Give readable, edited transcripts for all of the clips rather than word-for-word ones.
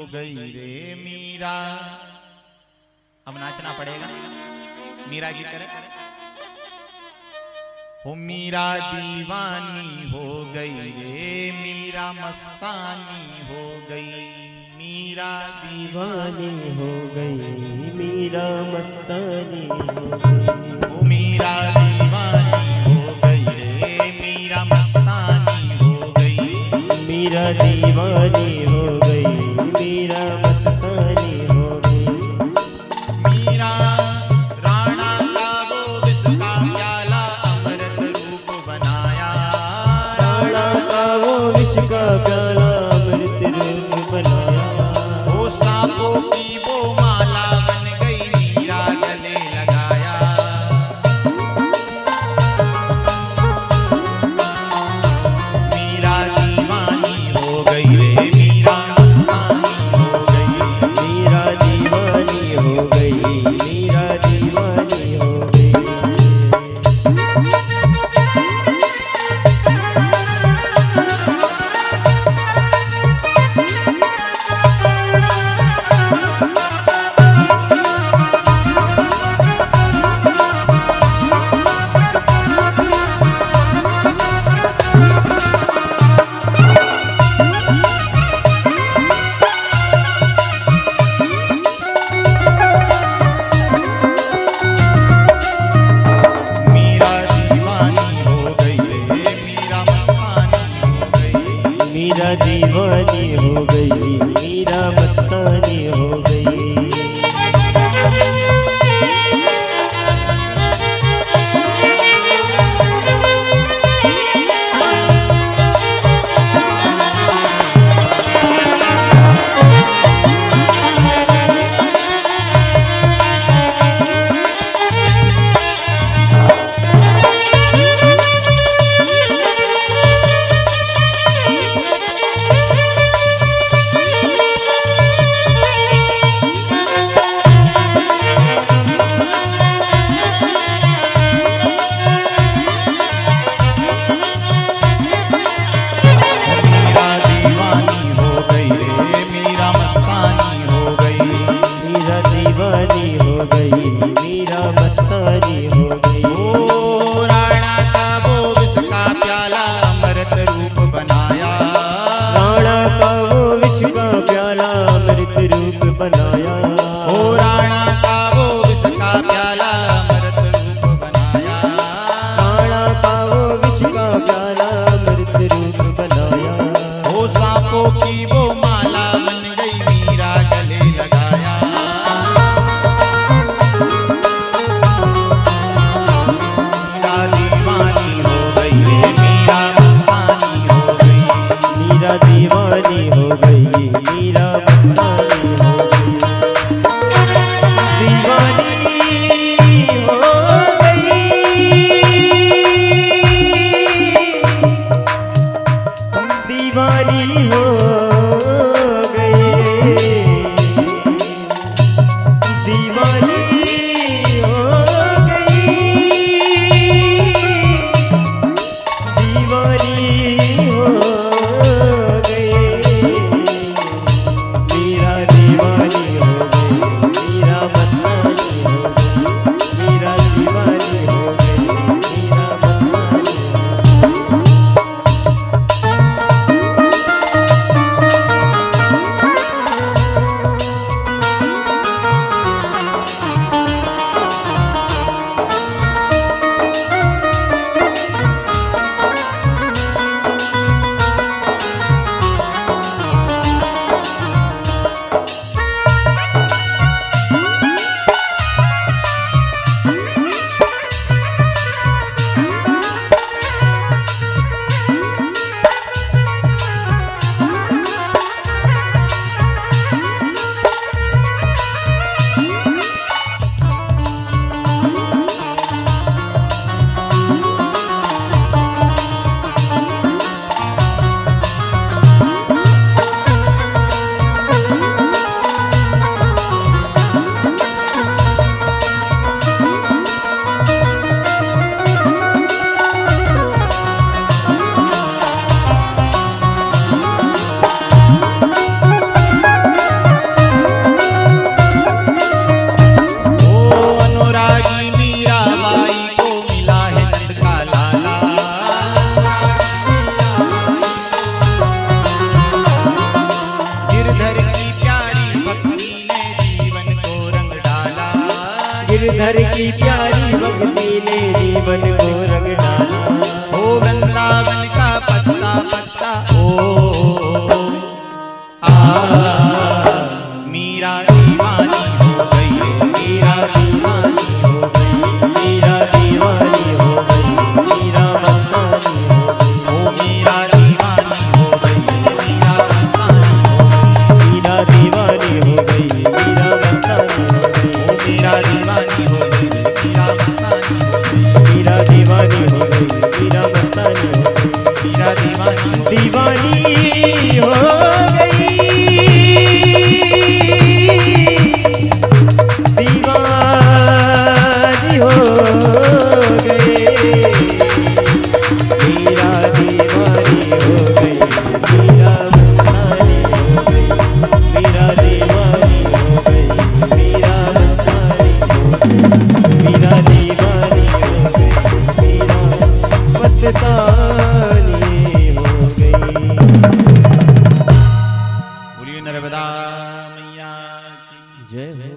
हो गई रे मीरा। अब नाचना पड़ेगा। मीरा गीत करे। हो मीरा दीवानी हो गई रे मीरा मस्तानी हो गई। मीरा दीवानी हो गई मीरा मस्तानी हो गई। हो मीरा दीवानी हो गई रे मीरा मस्तानी हो गई। मीरा दीवानी हो गई मीरा मस्तानी हो गई। मीरा राणा का वो विष का प्याला अमृत रूप बनाया। राणा का वो विष का प्याला अमृत रूप बनाया। वो सांपों की वो माला बन गई मीरा गले लगाया। मीरा दीवानी हो गई रे मीरा मस्तानी हो गई। मीरा दीवानी हो गई मीरा दीवानी हो गई। मीरा दीवानी हो गई रे मीरा मस्तानी हो गई। मीरा दीवानी हो गई मीरा मस्तानी हो गई। मीरा दीवानी हो गई रे मीरा मस्तानी हो गई। मीरा दीवानी हो गई मीरा मस्तानी हो गई। ओ राणा का वो विष का प्याला अमृत रूप बनाया। राणा का वो विष का प्याला अमृत रूप बनाया। ओ राणा का वो विष का प्याला अमृत रूप बनाया। राणा का वो विष का प्याला अमृत रूप बनाया। ओ सांपों की वो माला बन गई मीरा गले लगाया। मीरा दीवानी हो गई रे मीरा मस्तानी हो गई। मीरा दीवानी हो गई मीरा मस्तानी हो गई। दीवानी हो गई दीवानी हो गई। दीवानी हो गई दीवानी हो गई। मीरा गिरधर की प्यारी भक्ति ने जीवन को रंग डाला। ओ वृंदावन का पत्ता पत्ता ओ आ मीरा दीवानी हो गई रे, मीरा दीवानी हो गई, मीरा दीवानी हो गई, मीरा मस्तानी हो गई। ओ मीरा दीवानी हो गई, मीरा मस्तानी हो गई, मीरा दीवानी हो गई, मीरा मस्तानी हो गई। ओ मीरा दीवानी हो गई, मीरा मस्तानी हो गई, मीरा दीवानी हो गई, मीरा मस्तानी हो गई। मीरा दीवानी हो गई, दीवानी हो गई, दीवानी हो गई। मीरा दीवानी हो गई, मीरा मस्तानी हो गई। मीरा दीवानी हो गई, मीरा मस्तानी हो गई। मीरा दीवानी हो गई, मीरा मस्तानी हो गई। बोलिए नर्मदा मैया की जय हो।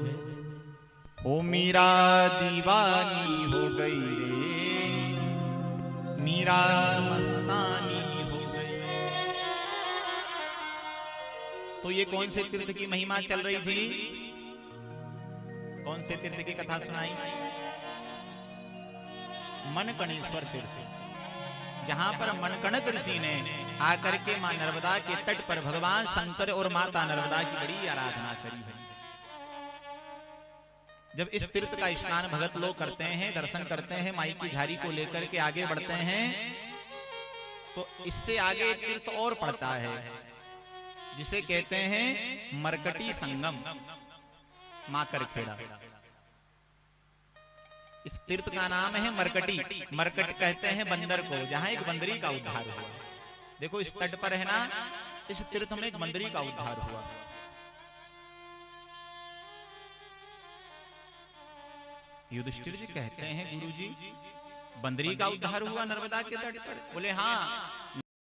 ओ मीरा दीवानी हो गई रे, मीरा मस्तानी हो गई। तो ये कौन से तीर्थ की महिमा चल रही थी? कौन से तीर्थ की कथा सुनाई? मनकणेश्वर तीर्थ, जहां पर मनकणक ऋषि ने आकर के मां नर्मदा के तट पर भगवान शंकर और माता नर्मदा की बड़ी आराधना करी है। जब इस तीर्थ का स्नान भगत लोग करते हैं, दर्शन करते हैं, माई की झारी को लेकर के आगे बढ़ते हैं, तो इससे आगे एक तीर्थ और पड़ता है जिसे कहते हैं मरकटी संगम, माकरखेड़ा। इस तीर्थ का नाम है मरकटी। मरकट कहते हैं बंदर को, जहां एक बंदरी का उद्धार हुआ। देखो इस तट पर है ना, इस तीर्थ में एक बंदरी का उद्धार हुआ। युधिष्ठिर जी कहते हैं गुरुजी, बंदरी का उद्धार हुआ नर्मदा के तट पर? बोले हाँ,